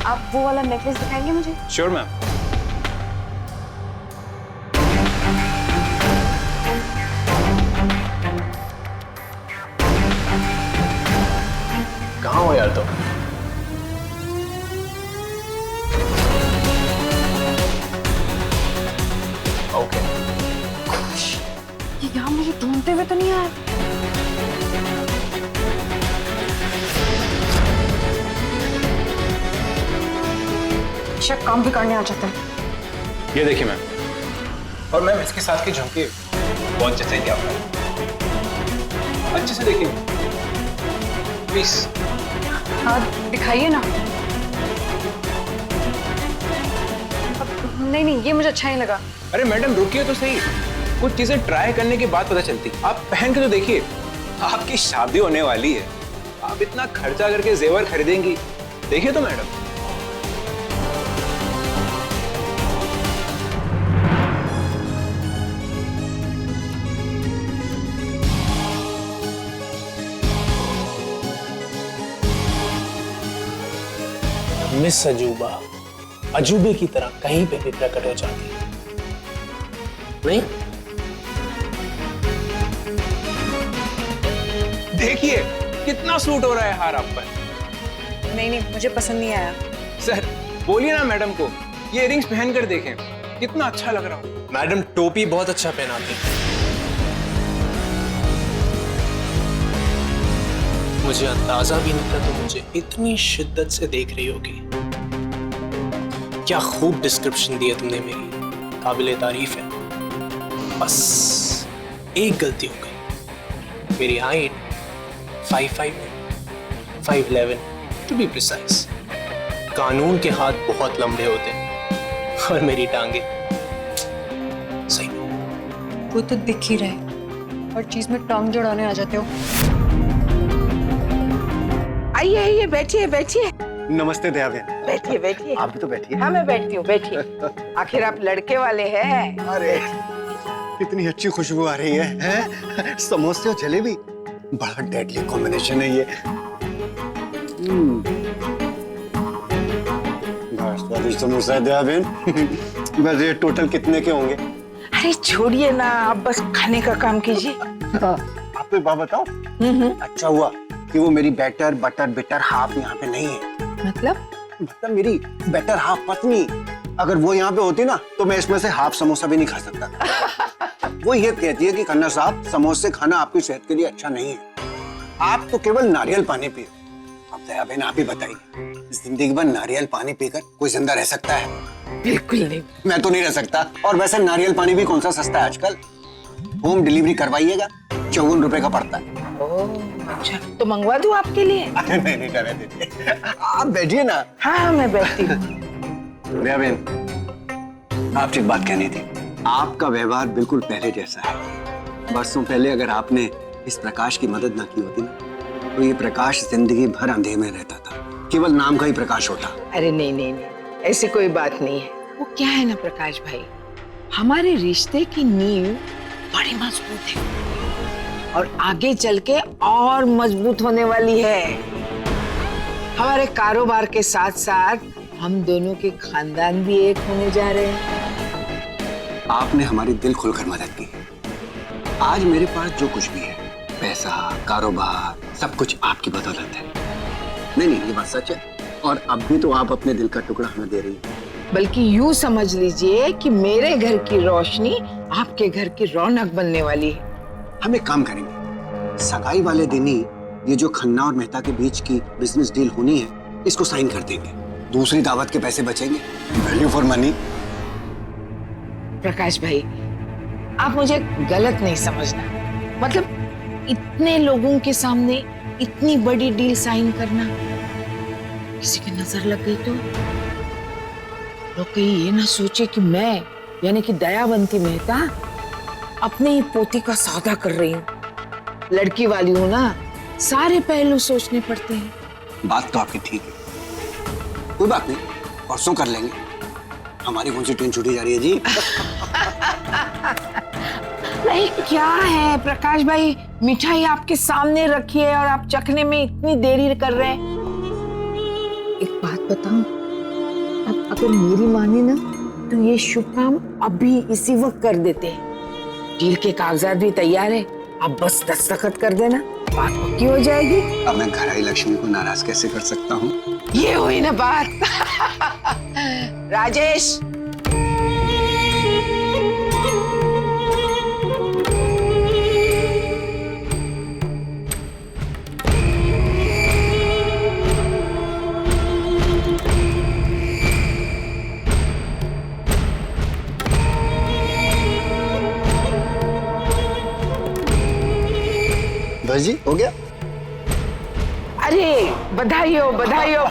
आप वो वाला नेकलेस दिखाएंगे मुझे? Sure ma'am. कहाँ हो यार तुम? ओके। ये यहाँ मुझे ढूंढते हुए तो नहीं आया? शायद काम भी करने आ जाता है। ये देखिए मैम। और मैम इसके साथ की झुमकी बहुत अच्छे से किया आपने। अच्छे से देखिए प्लीज। हाँ दिखाइए ना। नहीं नहीं, ये मुझे अच्छा नहीं लगा। अरे मैडम रुकिए तो सही, कुछ चीजें ट्राई करने के बाद पता चलती। आप पहन के तो देखिए, आपकी शादी होने वाली है, आप इतना खर्चा करके जेवर खरीदेंगी, देखिए तो मैडम। मिस अजूबा अजूबे की तरह कहीं पे भी प्रकट हो जाती है, नहीं? देखिए कितना सूट हो रहा है हार आप पर। नहीं नहीं, मुझे पसंद नहीं आया। सर बोलिए ना मैडम को, ये इयरिंग्स पहन कर देखें, कितना अच्छा लग रहा हूँ। मैडम टोपी बहुत अच्छा पहनाती है। मुझे अंदाजा भी नहीं था तुम मुझे इतनी शिद्दत से देख रही होगी। क्या खूब डिस्क्रिप्शन दिया तुमने मेरी, काबिले तारीफ है। बस एक गलती हो गई, मेरी हाइट 5'5", 5'11" टू बी प्रिसाइज। कानून के हाथ बहुत लंबे होते हैं और मेरी टांगे सही। वो तो दिख ही रहा है, और चीज में टांग जोड़ाने आ जाते हो। आइए आइए, बैठिए बैठिए। नमस्ते दया बहन। बैठिए बैठिए। आप भी तो बैठिए। हाँ मैं बैठती हूँ, बैठिए। आखिर आप लड़के वाले हैं। अरे कितनी अच्छी खुशबू आ रही है? समोसे और जलेबी, बड़ा डेडली कॉम्बिनेशन है ये। बड़ा स्वादिष्ट समोसा है दया बहन। वैसे टोटल कितने के होंगे? अरे छोड़िए ना, आप बस खाने का काम कीजिए। आपको एक बात बताओ, अच्छा हुआ कि वो मेरी बेटर बटर बिटर हाफ यहाँ पे नहीं है। मतलब मेरी बेटर हाफ पत्नी, अगर वो यहाँ पे होती ना तो मैं इसमें से हाफ समोसा भी नहीं खा सकता। वो ये कहती है कि खन्ना साहब, समोसे खाना आपकी सेहत के लिए अच्छा नहीं है, आप तो केवल नारियल पानी पियो। अब दया बहन आप ही बताइए, जिंदगी भर नारियल पानी पीकर कोई जिंदा रह सकता है? बिल्कुल नहीं। मैं तो नहीं रह सकता। और वैसे नारियल पानी भी कौन सा सस्ता है आजकल। होम डिलीवरी करवाइएगा, 54 रुपए का पड़ता है। ओह अच्छा, तो मंगवा दूं आपके लिए? नहीं नहीं रहने दीजिए, आप बैठिए ना। हाँ मैं बैठती हूँ। दया बहन, आपसे एक बात कहनी थी। आपका व्यवहार बिल्कुल पहले जैसा है। बरसों पहले अगर आपने इस प्रकाश की मदद ना की होती ना, तो ये प्रकाश जिंदगी भर अंधेरे में रहता था, केवल नाम का ही प्रकाश होता। अरे नहीं नहीं नहीं, ऐसी कोई बात नहीं है। वो क्या है ना प्रकाश भाई, हमारे रिश्ते की नींव बड़ी मजबूत है और आगे चल के और मजबूत होने वाली है। हमारे कारोबार के साथ साथ हम दोनों के खानदान भी एक होने जा रहे हैं। आपने हमारी दिल खोलकर मदद की। आज मेरे पास जो कुछ भी है, पैसा, कारोबार, सब कुछ आपकी बदौलत है। नहीं नहीं, ये बात सच है। और अब भी तो आप अपने दिल का टुकड़ा हमें दे रही हैं। बल्कि यूं समझ लीजिए कि मेरे घर की रोशनी आपके घर की रौनक बनने वाली है। हम एक काम करेंगे, सगाई वाले दिन ही ये जो खन्ना और मेहता के बीच की बिजनेस डील होनी है, इसको साइन कर देंगे। दूसरी दावत के पैसे बचेंगे। Value for money. प्रकाश भाई, आप मुझे गलत नहीं समझना। मतलब इतने लोगों के सामने इतनी बड़ी डील साइन करना, किसी की नजर लग गई तो लोग कहीं ये ना सोचे कि मैं यानी कि दयावंती मेहता अपने ही पोती का सौदा कर रही हूँ। लड़की वाली हूँ ना, सारे पहलू सोचने पड़ते हैं। बात तो आपकी ठीक है, कोई बात नहीं, परसों कर लेंगे। हमारी कौन सी ट्रेन छूटी जा रही है जी? नहीं क्या है प्रकाश भाई, मिठाई आपके सामने रखी है और आप चखने में इतनी देरी कर रहे हैं। एक बात बताऊं, अगर मेरी माने ना तो ये शुभ काम अभी इसी वक्त कर देते हैं। डील के कागजात भी तैयार है, अब बस दस्तखत कर देना, बात पक्की हो जाएगी। अब मैं घर आई लक्ष्मी को नाराज कैसे कर सकता हूँ? ये हुई ना बात। राजेश, बस जी हो गया। अरे बधाई हो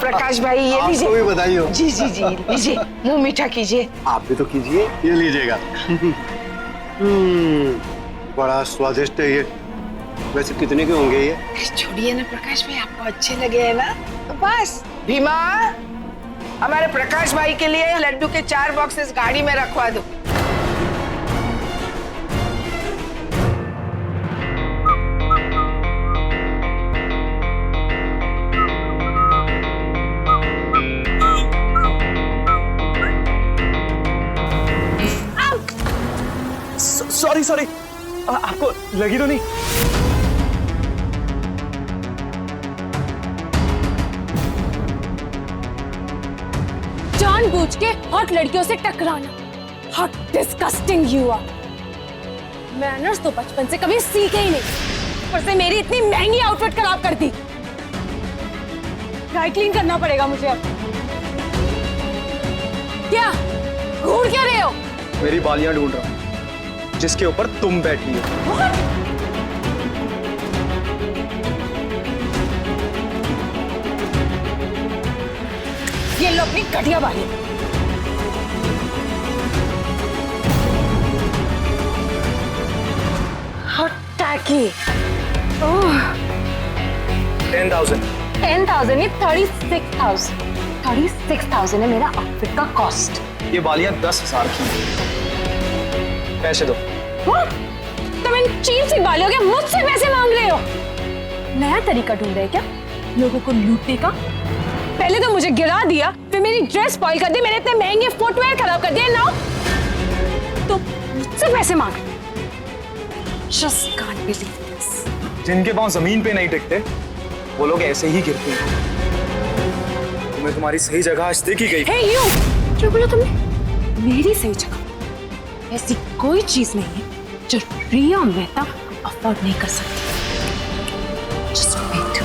प्रकाश भाई, ये आपको लीजिए। भी बधाई हो। जी जी जी, लीजिए, मुंह मीठा कीजिए। आप भी तो कीजिए, ये लीजिएगा। बड़ा स्वादिष्ट है ये। वैसे कितने के होंगे ये? छोड़िए ना प्रकाश भाई, आपको अच्छे लगे हैं ना तो बस। भीमा, हमारे प्रकाश भाई के लिए लड्डू के 4 बॉक्सेस गाड़ी में रखवा दो। सॉरी आपको लगी तो नहीं? जानबूझ के हॉट लड़कियों से टकराना, how disgusting you are. Manners तो बचपन से कभी सीखे ही नहीं, ऊपर से मेरी इतनी महंगी आउटफिट खराब कर दी। ड्राई क्लीन करना पड़ेगा मुझे अब। क्या घूर क्या रहे हो? मेरी बालियां ढूंढ रहा हूं जिसके ऊपर तुम बैठी हो। What? ये लो अपनी घटिया बाली। How tacky. Oh. 10,000 10,000 नहीं, 36,000। 36,000 है मेरा आउटफिट का कॉस्ट। ये बालियां 10,000 की हैं। पैसे दो। What? तुम इन चीप सी बालियों के मुझसे पैसे मांग रहे हो? नया तरीका ढूंढ रहे हैं क्या लोगों को लूटने का? पहले तो मुझे गिरा दिया, फिर मेरी ड्रेस स्पॉइल कर दी, मेरे इतने महंगे फुटवेयर खराब कर दिए। नाउ तो मुझसे पैसे मांग रहे। Just can't believe this. जिनके पांव जमीन पे नहीं टिकते वो लोग ऐसे ही गिरते हैं। तुम्हें तुम्हारी सही जगह आज देखी गई। Hey you! क्या बोला तुमने? मेरी सही जगह ऐसी कोई चीज नहीं है जो रिया मेहता अफोर्ड नहीं कर सकती। Just wait.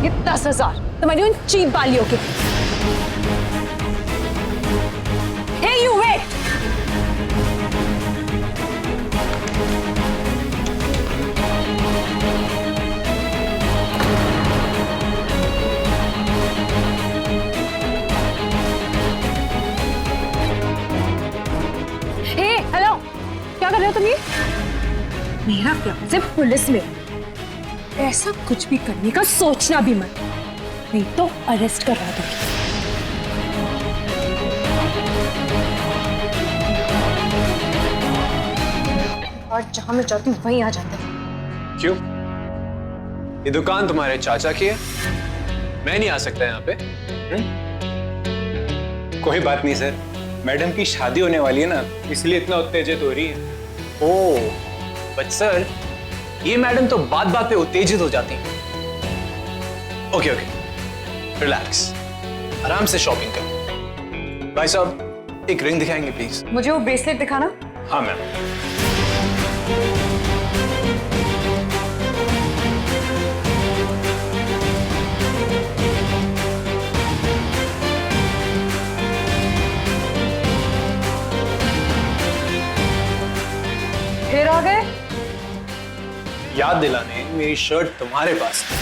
ये 10,000 तुम्हारी उन चीप बालियों के। Hey you, wait! हेलो, क्या कर रहे हो तुम? ये मेरा फियांसे पुलिस में, ऐसा कुछ भी करने का सोचना भी मत, नहीं तो अरेस्ट करवा दूंगी। और जहां मैं चाहती हूँ वहीं आ जाते हैं। क्यों? ये दुकान तुम्हारे चाचा की है, मैं नहीं आ सकता यहाँ पे? कोई बात नहीं सर, मैडम की शादी होने वाली है ना, इसलिए इतना उत्तेजित हो रही है। ओह बट सर, ये मैडम तो बात बात पे उत्तेजित हो जाती हैं। ओके रिलैक्स, आराम से शॉपिंग कर। भाई साहब एक रिंग दिखाएंगे प्लीज? मुझे वो ब्रेसलेट दिखाना। हाँ मैम। फिर आ गए? याद दिलाने मेरी शर्ट तुम्हारे पास है।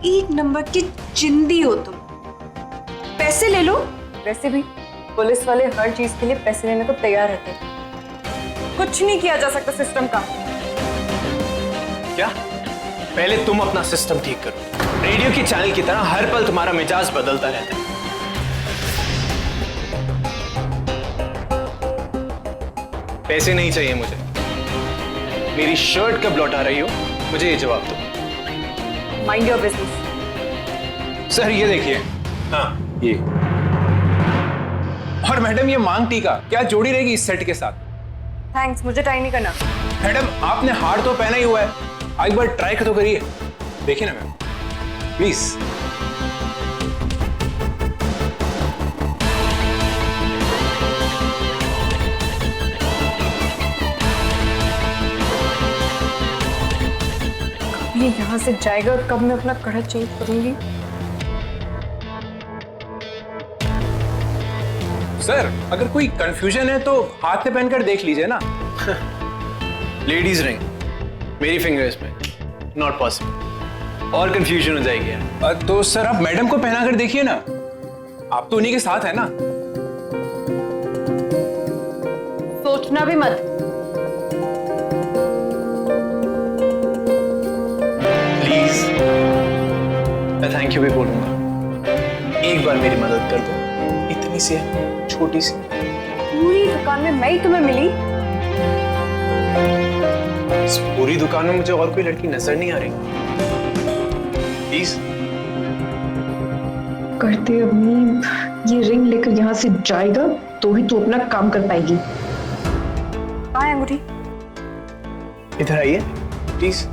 एक नंबर की जिंदी हो तुम। पैसे ले लो। वैसे भी पुलिस वाले हर चीज के लिए पैसे लेने को तैयार रहते हैं। कुछ नहीं किया जा सकता सिस्टम का। क्या? पहले तुम अपना सिस्टम ठीक करो। रेडियो की चैनल की तरह हर पल तुम्हारा मिजाज बदलता रहता है। पैसे नहीं चाहिए मुझे। मेरी शर्ट कब लौटा रही हो, मुझे ये जवाब दो। Mind your business. सर ये देखिए, हाँ, ये। और मैडम ये मांग टीका क्या जोड़ी रहेगी इस सेट के साथ? थैंक्स, मुझे ट्राई नहीं करना। मैडम आपने हार तो पहना ही हुआ है, एक बार ट्राई तो करिए, देखिए ना मैम प्लीज। ये यहाँ से जाएगा और कब मैं अपना कड़ा चेंज करूंगी? सर अगर कोई कंफ्यूजन है तो हाथ में पहनकर देख लीजिए ना। लेडीज रिंग मेरी फिंगर्स में, नॉट पॉसिबल, और कंफ्यूजन हो जाएगी यार। तो सर आप मैडम को पहना कर देखिए ना, आप तो उन्हीं के साथ है ना। सोचना भी मत। प्लीज, मैं थैंक यू भी बोलूंगा, एक बार मेरी मदद कर दो, इतनी सी है, छोटी सी। पूरी दुकान में मैं ही तुम्हें मिली? इस पूरी दुकान में मुझे और कोई लड़की नजर नहीं आ रही। प्लीज। करते अभी ये रिंग लेकर यहाँ से जाएगा तो ही तू अपना काम कर पाएगी। हाँ अंगूठी। इधर आइए प्लीज।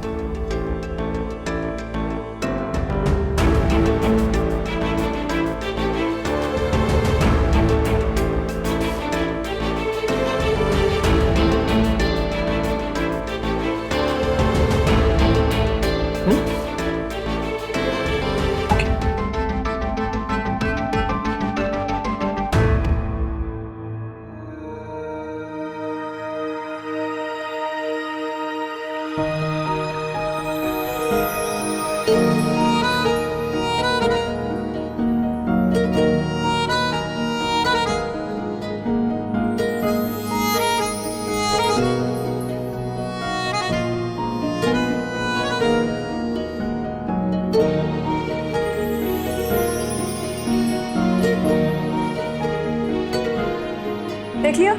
देख लिया?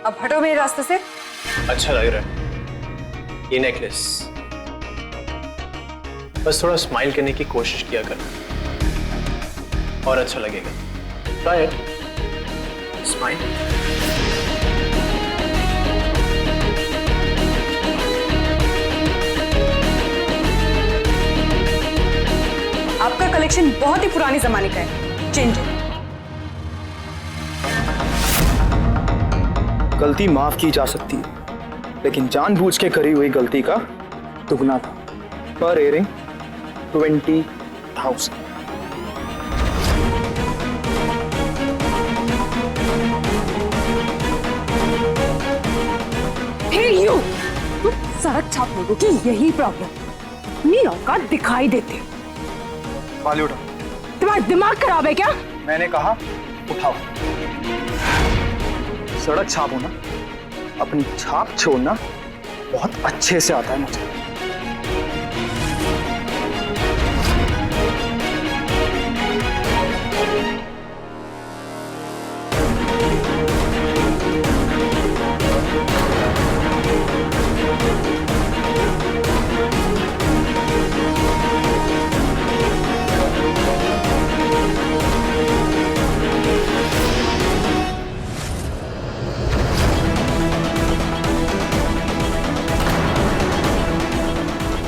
अब हटो मेरे रास्ते से। अच्छा लग रहा है ये नेकलेस, बस थोड़ा स्माइल करने की कोशिश किया करना और अच्छा लगेगा। Try it, smile. आपका कलेक्शन बहुत ही पुराने जमाने का है, चेंज है। गलती माफ की जा सकती है, लेकिन जानबूझ के करी हुई गलती का दुगना था। पर इयरिंग 20,000। फिर यू सड़क छाप लोगों की यही प्रॉब्लम, अपनी औकात दिखाई देते। वाली उठा। तुम्हारा दिमाग खराब है क्या? मैंने कहा उठाओ। सड़क छाप होना, अपनी छाप छोड़ना बहुत अच्छे से आता है मुझे।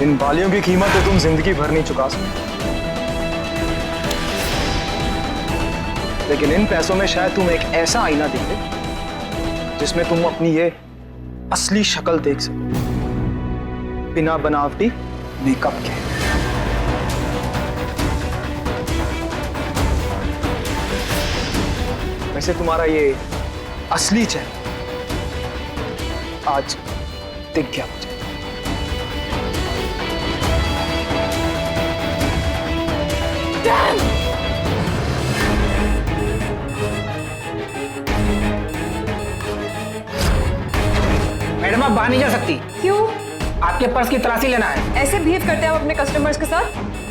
इन बालियों की कीमत तो तुम जिंदगी भर नहीं चुका सकते, लेकिन इन पैसों में शायद तुम एक ऐसा आईना देखे जिसमें तुम अपनी ये असली शक्ल देख सको, बिना बनावटी मेकअप के। वैसे तुम्हारा ये असली चेहरा आज दिख गया मुझे। मैडम आप बाहर नहीं जा सकती। क्यों? आपके पर्स की तलाशी लेना है। ऐसे बिहेव करते हैं आप अपने कस्टमर्स के साथ?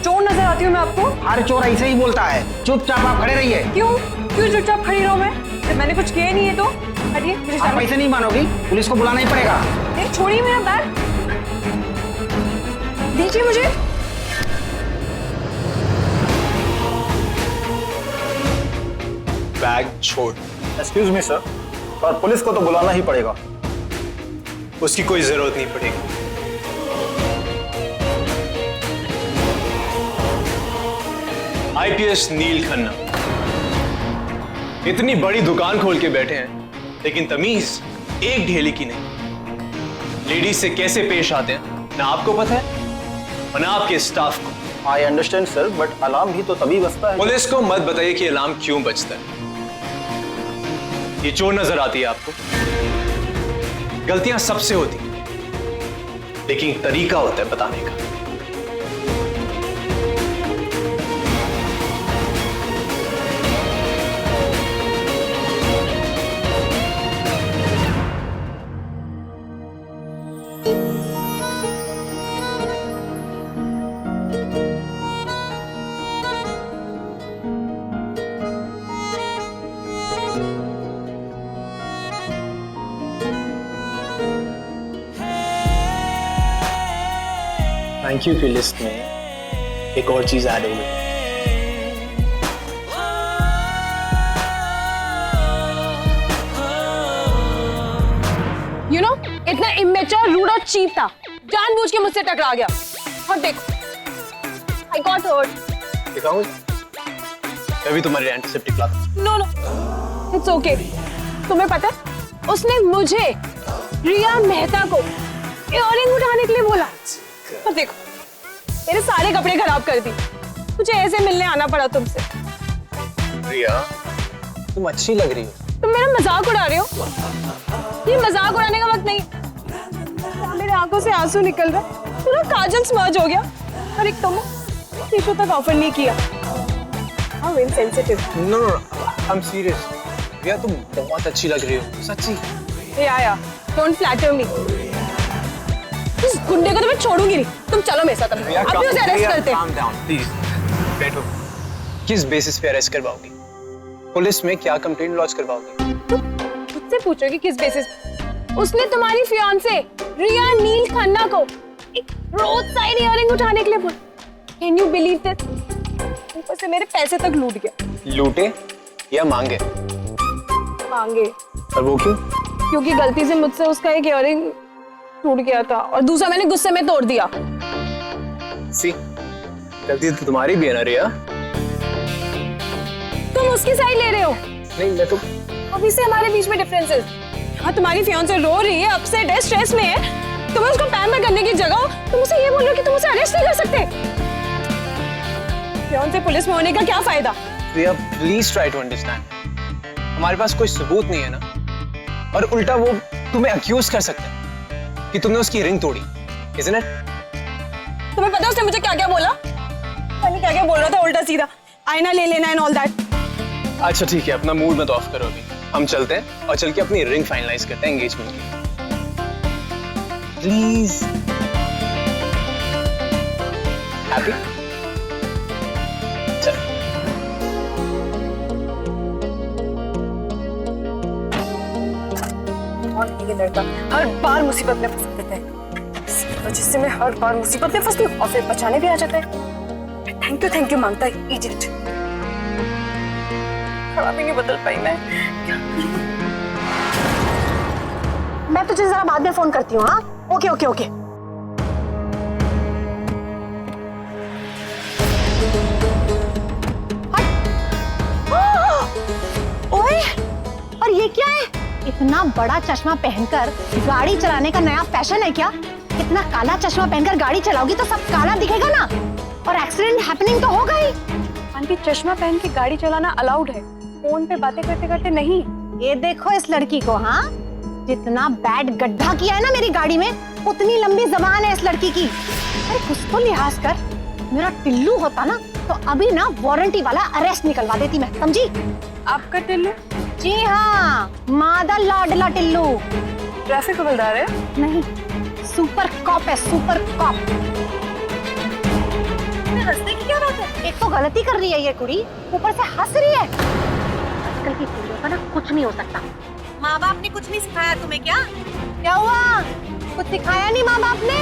चोर नजर आती हूँ मैं आपको? हर चोर ऐसे ही बोलता है। चुपचाप आप खड़े रहिए। क्यों क्यों चुपचाप खड़ी रहूं मैं? जब मैंने कुछ किया ही नहीं है तो हटिए। मुझे आप जाना- ऐसे नहीं मानोगी, पुलिस को बुलाना ही पड़ेगा। नहीं, छोड़िए मेरा बैग। दीजिए मुझे। बैग छोड़। एक्सक्यूज मी सर, पर पुलिस को तो बुलाना ही पड़ेगा। उसकी कोई जरूरत नहीं पड़ेगी। आईपीएस नील खन्ना इतनी बड़ी दुकान खोल के बैठे हैं, लेकिन तमीज एक ढेली की नहीं। लेडीज से कैसे पेश आते हैं ना आपको पता है और ना आपके स्टाफ को। I understand sir, but alarm भी तो तभी बजता है। पुलिस को मत बताइए कि अलार्म क्यों बजता है। ये चोर नजर आती है आपको। गलतियां सबसे होती हैं, लेकिन एक तरीका होता है बताने का। थैंक यू की लिस्ट में एक और चीज ऐड हो गई। यू नो, इतना इमेच्योर, रूड और चीप था, जानबूझ के मुझसे टकरा गया। और देखो, आई गॉट हर्ट। दिखाऊं? मैं भी तुम्हारी एंटीसेप्टिक लाता हूं। No no, it's okay. तुम्हें पता है, उसने मुझे रिया मेहता को इयररिंग उठाने के लिए बोला। और देखो, मेरे सारे कपड़े खराब कर दी। मुझे ऐसे मिलने आना पड़ा तुमसे। रिया, तुम अच्छी लग रही हो। तुम मेरा मजाक उड़ा रहे हो। ये मजाक उड़ाने का वक्त नहीं। मेरे आंखों से आंसू निकल रहा, पूरा काजल स्मर्ज हो गया। और एक तुम टिश्यू तक ऑफर नहीं किया। How insensitive। No no, I am serious. Riya, तुम बहुत अच्छी लग रही हो, सच्ची। या, don't flatter me। इस गुंडे को तो मैं छोड़ूंगी नहीं। तुम चलो मेरे साथ। रिया, अभी उसे अरेस्ट करते हैं। calm down, please। बैठो। किस बेसिस पे अरेस्ट करवाओगी? पुलिस में क्या कंप्लेंट लॉन्च करवाओगी? मुझसे पूछोगी किस बेसिस? उसने तुम्हारी फियांसे रिया नील खन्ना को एक रोड साइड इयररिंग उठाने के लिए बोला। Can you believe this? ऊपर से मेरे पैसे तक लूट गया। लूटे या मांगे? मांगे। और वो क्यों? क्योंकि गलती से मुझसे उसका एक इयररिंग टूट गया था और दूसरा मैंने गुस्से में तोड़ दिया। सी, गलती तो तुम्हारी भी है ना रिया। तुम उसकी साइड ले रहे हो। नहीं, मैं तो अभी से हमारे बीच में डिफरेंसेस। हाँ, तुम्हारी फियांसे रो रही है, अपसेट है, स्ट्रेस में है। तुम्हें उसको पैम्पर करने की जगह तुम उसे ये बोल रहे हो कि तुम उसे अरेस्ट नहीं कर सकते। फियांसे पुलिस में होने का क्या फायदा? रिया, प्लीज ट्राई टू अंडरस्टैंड। हमारे पास कोई सबूत नहीं है ना, और उल्टा वो तुम्हें अक्यूज कर सकते हैं कि तुमने उसकी रिंग तोड़ी, isn't it? तुम्हें पता है उसने मुझे क्या क्या बोला? मैंने क्या क्या बोल रहा था उल्टा सीधा, आईना ले लेना एंड ऑल दैट। अच्छा ठीक है, अपना मूड मत ऑफ करो अभी। हम चलते हैं और चल के अपनी रिंग फाइनलाइज करते हैं एंगेजमेंट की। प्लीज। हैप्पी? चल। ये लड़का हर बार मुसीबत में फंस देता है। इसी वजह से मैं हर बार मुसीबत में फंसती हूँ और फिर बचाने भी आ जाता है। थैंक यू मांगता है, इडियट। थोड़ा भी नहीं बदल पाई मैं। मैं तुझे जरा बाद में फोन करती हूँ। हाँ, ओके ओके ओके। ओए, और ये क्या है? इतना बड़ा चश्मा पहनकर गाड़ी चलाने का नया फैशन है क्या? इतना काला चश्मा पहनकर गाड़ी चलाओगी तो सब काला दिखेगा ना, और एक्सीडेंट हैपनिंग तो होगा ही। आंटी, चश्मा पहन के गाड़ी चलाना अलाउड है, फोन पे बातें करते करते नहीं। ये देखो इस लड़की को। हाँ, जितना बैड गड्ढा किया है ना मेरी गाड़ी में, उतनी लंबी जबान है इस लड़की की। अरे कुछ तो लिहाज कर। मेरा टिल्लू होता ना तो अभी ना वारंटी वाला अरेस्ट निकलवा देती मैं, समझी? आपका टिल्लू? जी हाँ, मादा लाडला टिल्लू। ट्रैफिक हवलदार है? नहीं, सुपर कॉप है, सुपर कॉप। हंसने की क्या बात है? एक तो गलती कर रही है ये कुड़ी, ऊपर से हंस रही है। आजकल की कुड़ियों का ना कुछ नहीं हो सकता। माँ बाप ने कुछ नहीं सिखाया तुम्हें क्या? क्या हुआ? कुछ सिखाया नहीं माँ बाप ने?